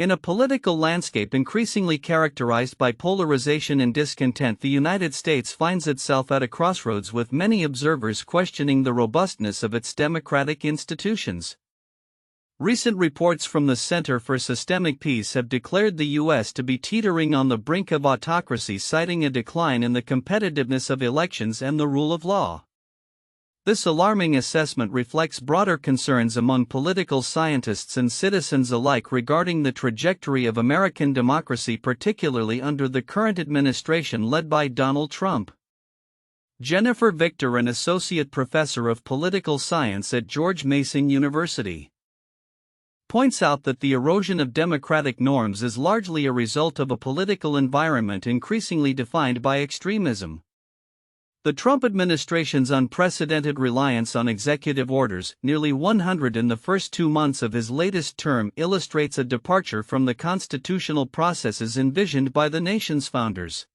In a political landscape increasingly characterized by polarization and discontent, the United States finds itself at a crossroads, with many observers questioning the robustness of its democratic institutions. Recent reports from the Center for Systemic Peace have declared the U.S. to be teetering on the brink of autocracy, citing a decline in the competitiveness of elections and the rule of law. This alarming assessment reflects broader concerns among political scientists and citizens alike regarding the trajectory of American democracy, particularly under the current administration led by Donald Trump. Jennifer Victor, an associate professor of political science at George Mason University, points out that the erosion of democratic norms is largely a result of a political environment increasingly defined by extremism. The Trump administration's unprecedented reliance on executive orders, nearly 100 in the first 2 months of his latest term, illustrates a departure from the constitutional processes envisioned by the nation's founders.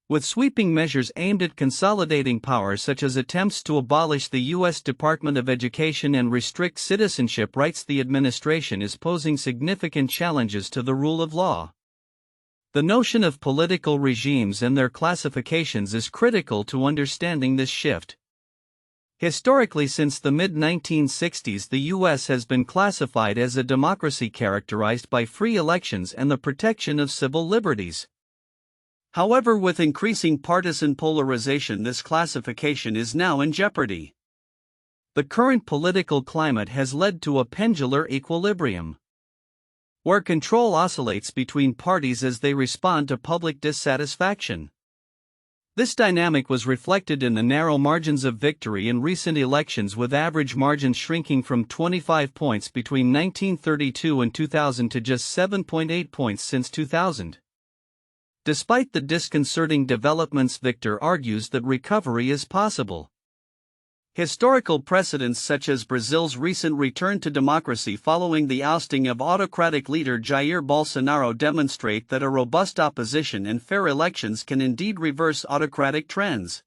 With sweeping measures aimed at consolidating power, such as attempts to abolish the U.S. Department of Education and restrict citizenship rights, the administration is posing significant challenges to the rule of law. The notion of political regimes and their classifications is critical to understanding this shift. Historically, since the mid-1960s, the U.S. has been classified as a democracy characterized by free elections and the protection of civil liberties. However, with increasing partisan polarization, this classification is now in jeopardy. The current political climate has led to a pendular equilibrium, where control oscillates between parties as they respond to public dissatisfaction. This dynamic was reflected in the narrow margins of victory in recent elections, with average margins shrinking from 25 points between 1932 and 2000 to just 7.8 points since 2000. Despite the disconcerting developments, Victor argues that recovery is possible. Historical precedents such as Brazil's recent return to democracy following the ousting of autocratic leader Jair Bolsonaro demonstrate that a robust opposition and fair elections can indeed reverse autocratic trends.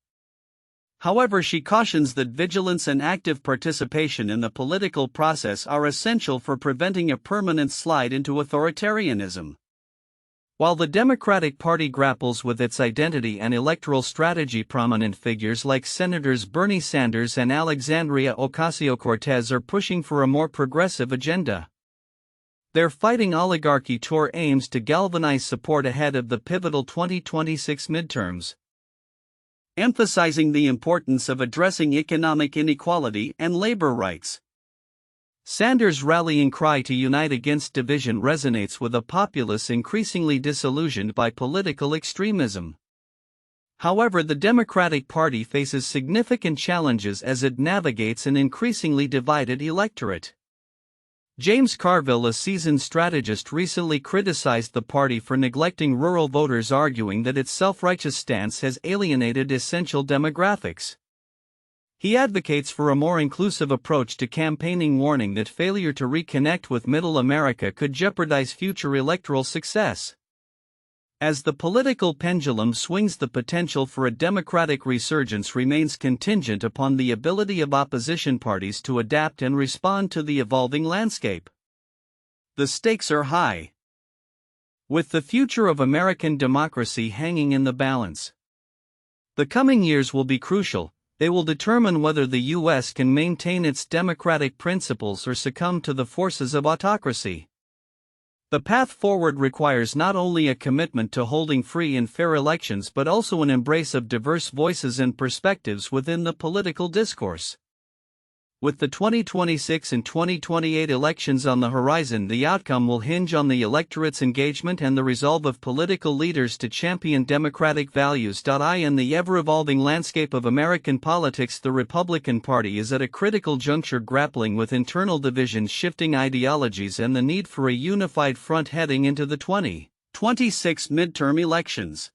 However, she cautions that vigilance and active participation in the political process are essential for preventing a permanent slide into authoritarianism. While the Democratic Party grapples with its identity and electoral strategy, prominent figures like Senators Bernie Sanders and Alexandria Ocasio-Cortez are pushing for a more progressive agenda. Their Fighting Oligarchy tour aims to galvanize support ahead of the pivotal 2026 midterms, emphasizing the importance of addressing economic inequality and labor rights. Sanders' rallying cry to unite against division resonates with a populace increasingly disillusioned by political extremism. However, the Democratic Party faces significant challenges as it navigates an increasingly divided electorate. James Carville, a seasoned strategist, recently criticized the party for neglecting rural voters, arguing that its self-righteous stance has alienated essential demographics. He advocates for a more inclusive approach to campaigning, warning that failure to reconnect with Middle America could jeopardize future electoral success. As the political pendulum swings, the potential for a Democratic resurgence remains contingent upon the ability of opposition parties to adapt and respond to the evolving landscape. The stakes are high, with the future of American democracy hanging in the balance. The coming years will be crucial. They will determine whether the U.S. can maintain its democratic principles or succumb to the forces of autocracy. The path forward requires not only a commitment to holding free and fair elections but also an embrace of diverse voices and perspectives within the political discourse. With the 2026 and 2028 elections on the horizon, the outcome will hinge on the electorate's engagement and the resolve of political leaders to champion democratic values. In the ever-evolving landscape of American politics, the Republican Party is at a critical juncture, grappling with internal divisions, shifting ideologies, and the need for a unified front heading into the 2026 midterm elections.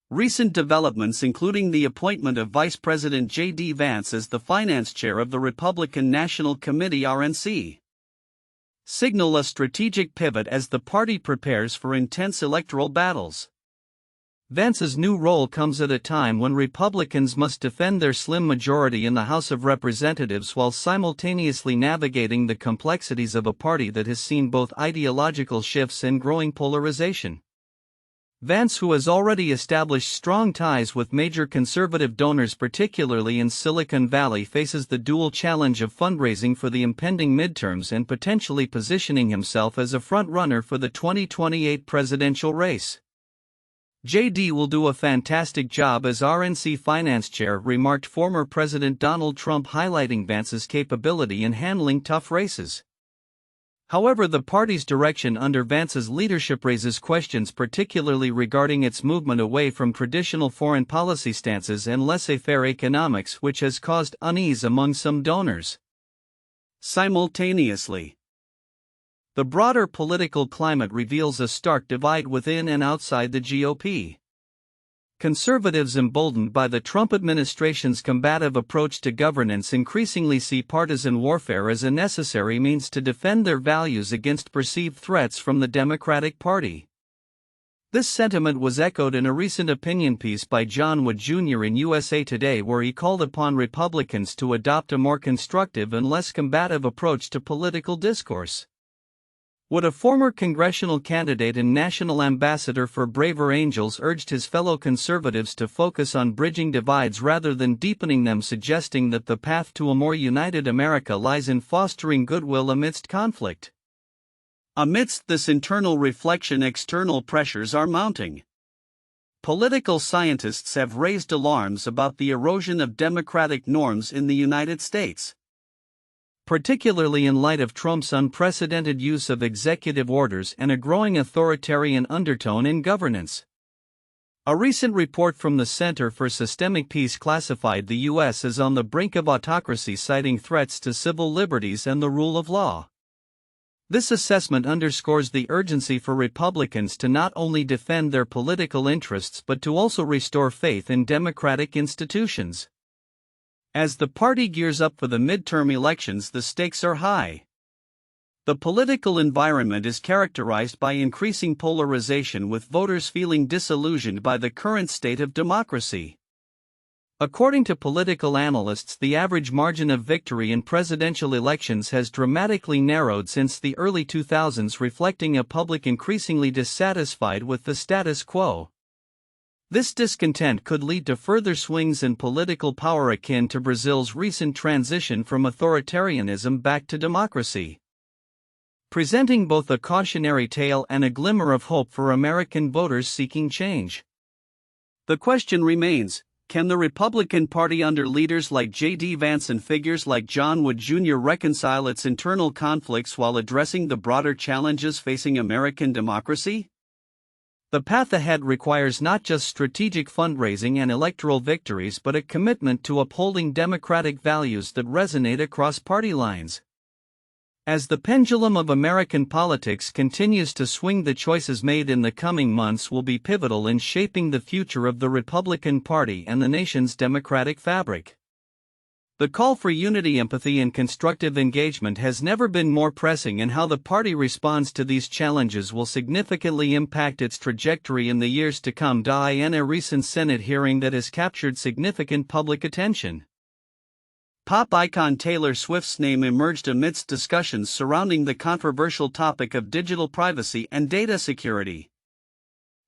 Recent developments, including the appointment of Vice President JD Vance as the finance chair of the Republican National Committee (RNC), signal a strategic pivot as the party prepares for intense electoral battles. Vance's new role comes at a time when Republicans must defend their slim majority in the House of Representatives while simultaneously navigating the complexities of a party that has seen both ideological shifts and growing polarization. Vance, who has already established strong ties with major conservative donors particularly in Silicon Valley, faces the dual challenge of fundraising for the impending midterms and potentially positioning himself as a front-runner for the 2028 presidential race. JD will do a fantastic job as RNC finance chair, remarked former President Donald Trump, highlighting Vance's capability in handling tough races. However, the party's direction under Vance's leadership raises questions, particularly regarding its movement away from traditional foreign policy stances and laissez-faire economics, which has caused unease among some donors. Simultaneously, the broader political climate reveals a stark divide within and outside the GOP. Conservatives, emboldened by the Trump administration's combative approach to governance, increasingly see partisan warfare as a necessary means to defend their values against perceived threats from the Democratic Party. This sentiment was echoed in a recent opinion piece by John Wood Jr. in USA Today, where he called upon Republicans to adopt a more constructive and less combative approach to political discourse. Wood, a former congressional candidate and national ambassador for Braver Angels, urged his fellow conservatives to focus on bridging divides rather than deepening them, suggesting that the path to a more united America lies in fostering goodwill amidst conflict. Amidst this internal reflection, external pressures are mounting. Political scientists have raised alarms about the erosion of democratic norms in the United States, particularly in light of Trump's unprecedented use of executive orders and a growing authoritarian undertone in governance. A recent report from the Center for Systemic Peace classified the U.S. as on the brink of autocracy, citing threats to civil liberties and the rule of law. This assessment underscores the urgency for Republicans to not only defend their political interests but to also restore faith in democratic institutions. As the party gears up for the midterm elections, the stakes are high. The political environment is characterized by increasing polarization, with voters feeling disillusioned by the current state of democracy. According to political analysts, the average margin of victory in presidential elections has dramatically narrowed since the early 2000s, reflecting a public increasingly dissatisfied with the status quo. This discontent could lead to further swings in political power akin to Brazil's recent transition from authoritarianism back to democracy, presenting both a cautionary tale and a glimmer of hope for American voters seeking change. The question remains, can the Republican Party under leaders like JD Vance and figures like John Wood Jr. reconcile its internal conflicts while addressing the broader challenges facing American democracy? The path ahead requires not just strategic fundraising and electoral victories but a commitment to upholding democratic values that resonate across party lines. As the pendulum of American politics continues to swing, the choices made in the coming months will be pivotal in shaping the future of the Republican Party and the nation's democratic fabric. The call for unity, empathy, and constructive engagement has never been more pressing, and how the party responds to these challenges will significantly impact its trajectory in the years to come. In a recent Senate hearing that has captured significant public attention, pop icon Taylor Swift's name emerged amidst discussions surrounding the controversial topic of digital privacy and data security.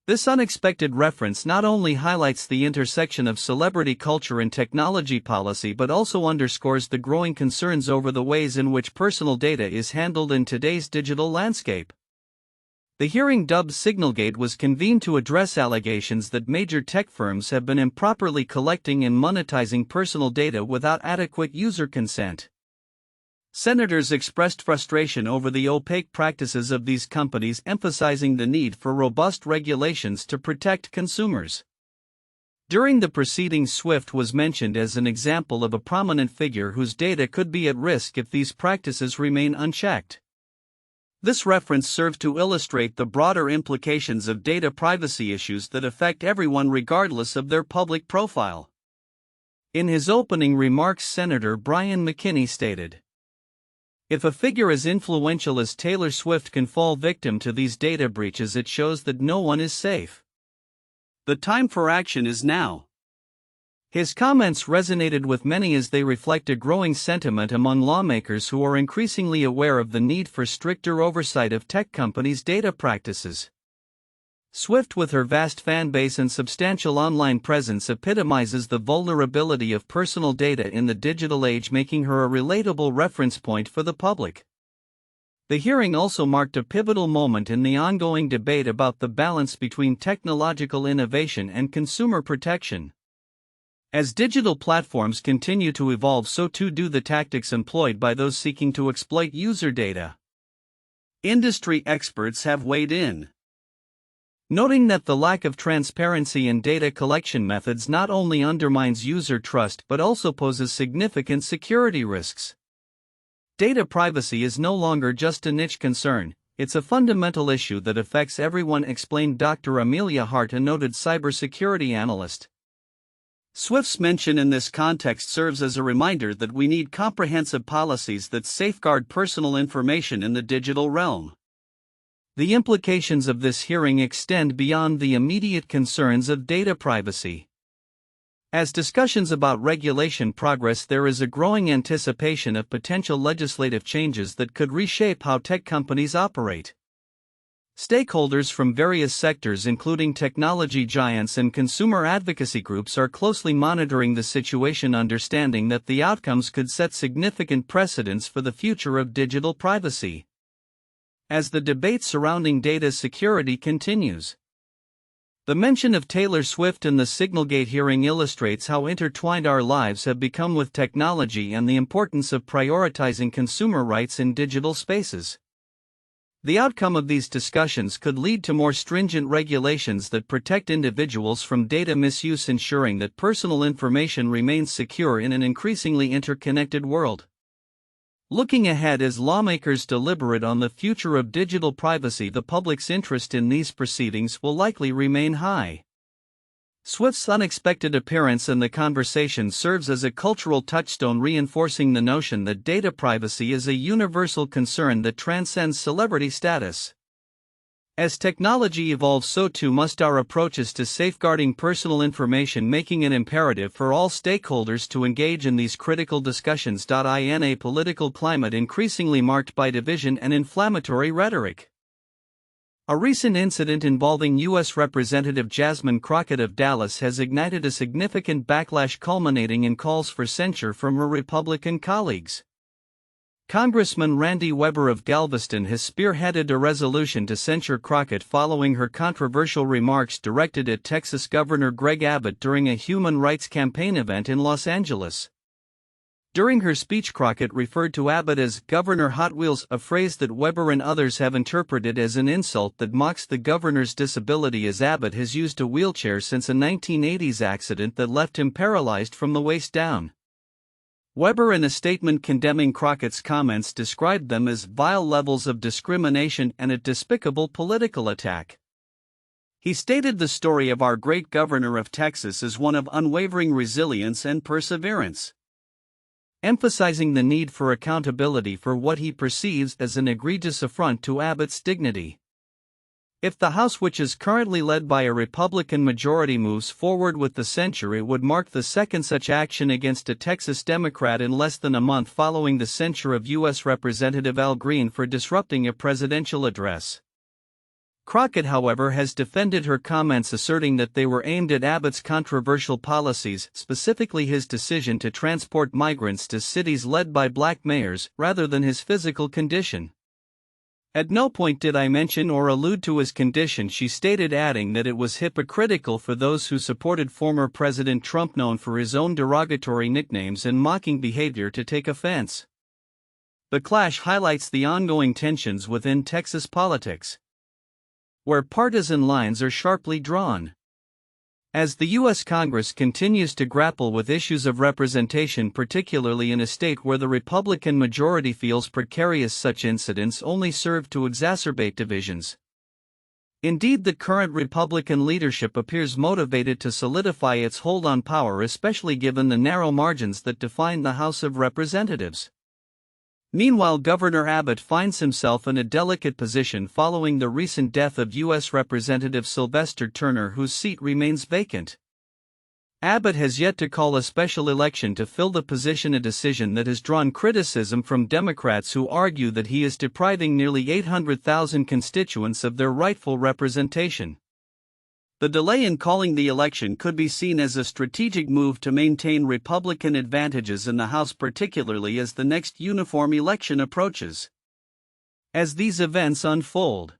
This unexpected reference not only highlights the intersection of celebrity culture and technology policy but also underscores the growing concerns over the ways in which personal data is handled in today's digital landscape. The hearing, dubbed Signalgate, was convened to address allegations that major tech firms have been improperly collecting and monetizing personal data without adequate user consent. Senators expressed frustration over the opaque practices of these companies, emphasizing the need for robust regulations to protect consumers. During the proceedings, Swift was mentioned as an example of a prominent figure whose data could be at risk if these practices remain unchecked. This reference served to illustrate the broader implications of data privacy issues that affect everyone regardless of their public profile. In his opening remarks, Senator Brian McKinney stated, "If a figure as influential as Taylor Swift can fall victim to these data breaches, it shows that no one is safe. The time for action is now. His comments resonated with many as they reflect a growing sentiment among lawmakers who are increasingly aware of the need for stricter oversight of tech companies' data practices. Swift, with her vast fan base and substantial online presence, epitomizes the vulnerability of personal data in the digital age, making her a relatable reference point for the public. The hearing also marked a pivotal moment in the ongoing debate about the balance between technological innovation and consumer protection. As digital platforms continue to evolve, so too do the tactics employed by those seeking to exploit user data. Industry experts have weighed in, noting that the lack of transparency in data collection methods not only undermines user trust but also poses significant security risks. Data privacy is no longer just a niche concern, it's a fundamental issue that affects everyone, explained Dr. Amelia Hart, a noted cybersecurity analyst. Swift's mention in this context serves as a reminder that we need comprehensive policies that safeguard personal information in the digital realm. The implications of this hearing extend beyond the immediate concerns of data privacy. As discussions about regulation progress, there is a growing anticipation of potential legislative changes that could reshape how tech companies operate. Stakeholders from various sectors, including technology giants and consumer advocacy groups, are closely monitoring the situation, understanding that the outcomes could set significant precedents for the future of digital privacy. As the debate surrounding data security continues, the mention of Taylor Swift in the Signalgate hearing illustrates how intertwined our lives have become with technology and the importance of prioritizing consumer rights in digital spaces. The outcome of these discussions could lead to more stringent regulations that protect individuals from data misuse, ensuring that personal information remains secure in an increasingly interconnected world. Looking ahead, as lawmakers deliberate on the future of digital privacy, the public's interest in these proceedings will likely remain high. Swift's unexpected appearance in the conversation serves as a cultural touchstone, reinforcing the notion that data privacy is a universal concern that transcends celebrity status. As technology evolves, so too must our approaches to safeguarding personal information, making it imperative for all stakeholders to engage in these critical discussions. In a political climate increasingly marked by division and inflammatory rhetoric, a recent incident involving U.S. Representative Jasmine Crockett of Dallas has ignited a significant backlash, culminating in calls for censure from her Republican colleagues. Congressman Randy Weber of Galveston has spearheaded a resolution to censure Crockett following her controversial remarks directed at Texas Governor Greg Abbott during a human rights campaign event in Los Angeles. During her speech, Crockett referred to Abbott as Governor Hot Wheels, a phrase that Weber and others have interpreted as an insult that mocks the governor's disability, as Abbott has used a wheelchair since a 1980s accident that left him paralyzed from the waist down. Weber, in a statement condemning Crockett's comments, described them as vile levels of discrimination and a despicable political attack. He stated the story of our great governor of Texas as one of unwavering resilience and perseverance, emphasizing the need for accountability for what he perceives as an egregious affront to Abbott's dignity. If the House, which is currently led by a Republican majority, moves forward with the censure, it would mark the second such action against a Texas Democrat in less than a month following the censure of U.S. Representative Al Green for disrupting a presidential address. Crockett, however, has defended her comments, asserting that they were aimed at Abbott's controversial policies, specifically his decision to transport migrants to cities led by black mayors, rather than his physical condition. At no point did I mention or allude to his condition, she stated, adding that it was hypocritical for those who supported former President Trump, known for his own derogatory nicknames and mocking behavior, to take offense. The clash highlights the ongoing tensions within Texas politics, where partisan lines are sharply drawn. As the U.S. Congress continues to grapple with issues of representation, particularly in a state where the Republican majority feels precarious, such incidents only serve to exacerbate divisions. Indeed, the current Republican leadership appears motivated to solidify its hold on power, especially given the narrow margins that define the House of Representatives. Meanwhile, Governor Abbott finds himself in a delicate position following the recent death of U.S. Representative Sylvester Turner, whose seat remains vacant. Abbott has yet to call a special election to fill the position, a decision that has drawn criticism from Democrats who argue that he is depriving nearly 800,000 constituents of their rightful representation. The delay in calling the election could be seen as a strategic move to maintain Republican advantages in the House, particularly as the next uniform election approaches. As these events unfold,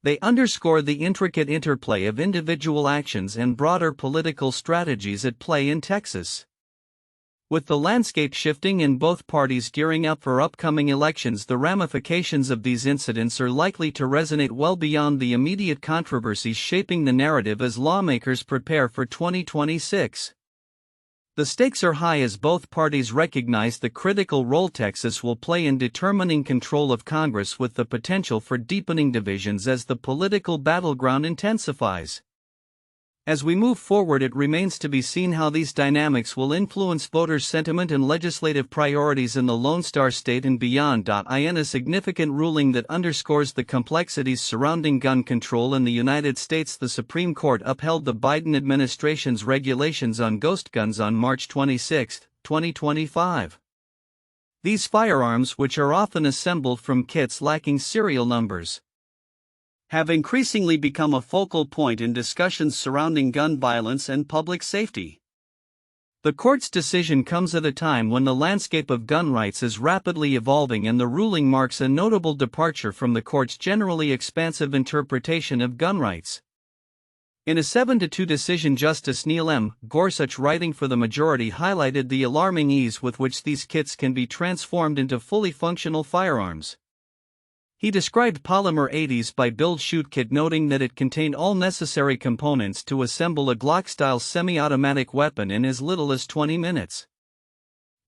they underscore the intricate interplay of individual actions and broader political strategies at play in Texas. With the landscape shifting and both parties gearing up for upcoming elections, the ramifications of these incidents are likely to resonate well beyond the immediate controversies shaping the narrative as lawmakers prepare for 2026. The stakes are high as both parties recognize the critical role Texas will play in determining control of Congress, with the potential for deepening divisions as the political battleground intensifies. As we move forward, it remains to be seen how these dynamics will influence voters' sentiment and legislative priorities in the Lone Star State and beyond. In a significant ruling that underscores the complexities surrounding gun control in the United States, the Supreme Court upheld the Biden administration's regulations on ghost guns on March 26, 2025. These firearms, which are often assembled from kits lacking serial numbers, have increasingly become a focal point in discussions surrounding gun violence and public safety. The court's decision comes at a time when the landscape of gun rights is rapidly evolving, and the ruling marks a notable departure from the court's generally expansive interpretation of gun rights. In a 7-2 decision, Justice Neil M. Gorsuch, writing for the majority, highlighted the alarming ease with which these kits can be transformed into fully functional firearms. He described polymer 80s by build shoot kit, noting that it contained all necessary components to assemble a Glock-style semi-automatic weapon in as little as 20 minutes.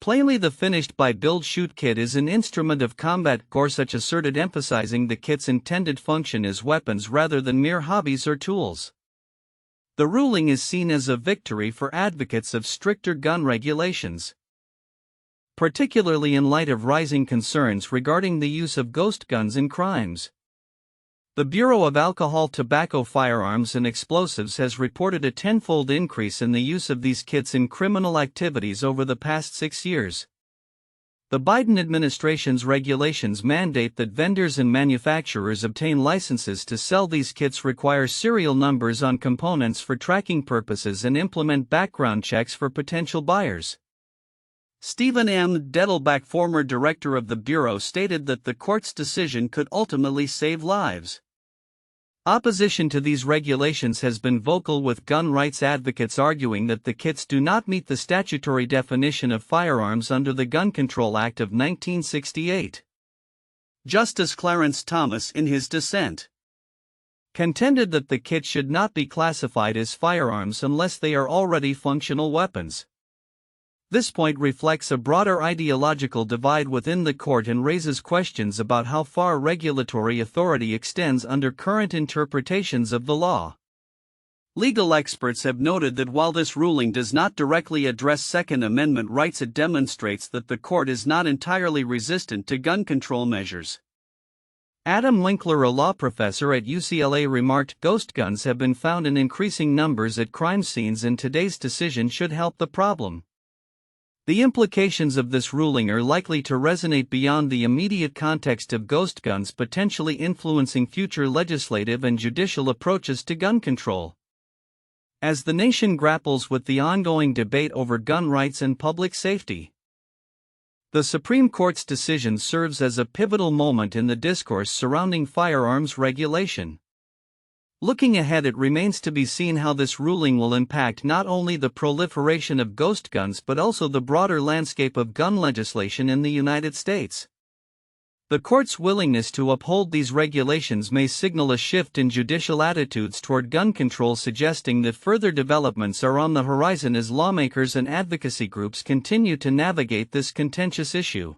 Plainly, the finished by build shoot kit is an instrument of combat, Gorsuch asserted, emphasizing the kit's intended function as weapons rather than mere hobbies or tools. The ruling is seen as a victory for advocates of stricter gun regulations, particularly in light of rising concerns regarding the use of ghost guns in crimes. The Bureau of Alcohol, Tobacco, Firearms and Explosives has reported a tenfold increase in the use of these kits in criminal activities over the past 6 years. The Biden administration's regulations mandate that vendors and manufacturers obtain licenses to sell these kits, require serial numbers on components for tracking purposes, and implement background checks for potential buyers. Stephen M. Dettelbach, former director of the Bureau, stated that the court's decision could ultimately save lives. Opposition to these regulations has been vocal, with gun rights advocates arguing that the kits do not meet the statutory definition of firearms under the Gun Control Act of 1968. Justice Clarence Thomas, in his dissent, contended that the kit should not be classified as firearms unless they are already functional weapons. This point reflects a broader ideological divide within the court and raises questions about how far regulatory authority extends under current interpretations of the law. Legal experts have noted that while this ruling does not directly address Second Amendment rights, it demonstrates that the court is not entirely resistant to gun control measures. Adam Winkler, a law professor at UCLA, remarked, "Ghost guns have been found in increasing numbers at crime scenes, and today's decision should help the problem." The implications of this ruling are likely to resonate beyond the immediate context of ghost guns, potentially influencing future legislative and judicial approaches to gun control. As the nation grapples with the ongoing debate over gun rights and public safety, the Supreme Court's decision serves as a pivotal moment in the discourse surrounding firearms regulation. Looking ahead, it remains to be seen how this ruling will impact not only the proliferation of ghost guns but also the broader landscape of gun legislation in the United States. The court's willingness to uphold these regulations may signal a shift in judicial attitudes toward gun control, suggesting that further developments are on the horizon as lawmakers and advocacy groups continue to navigate this contentious issue.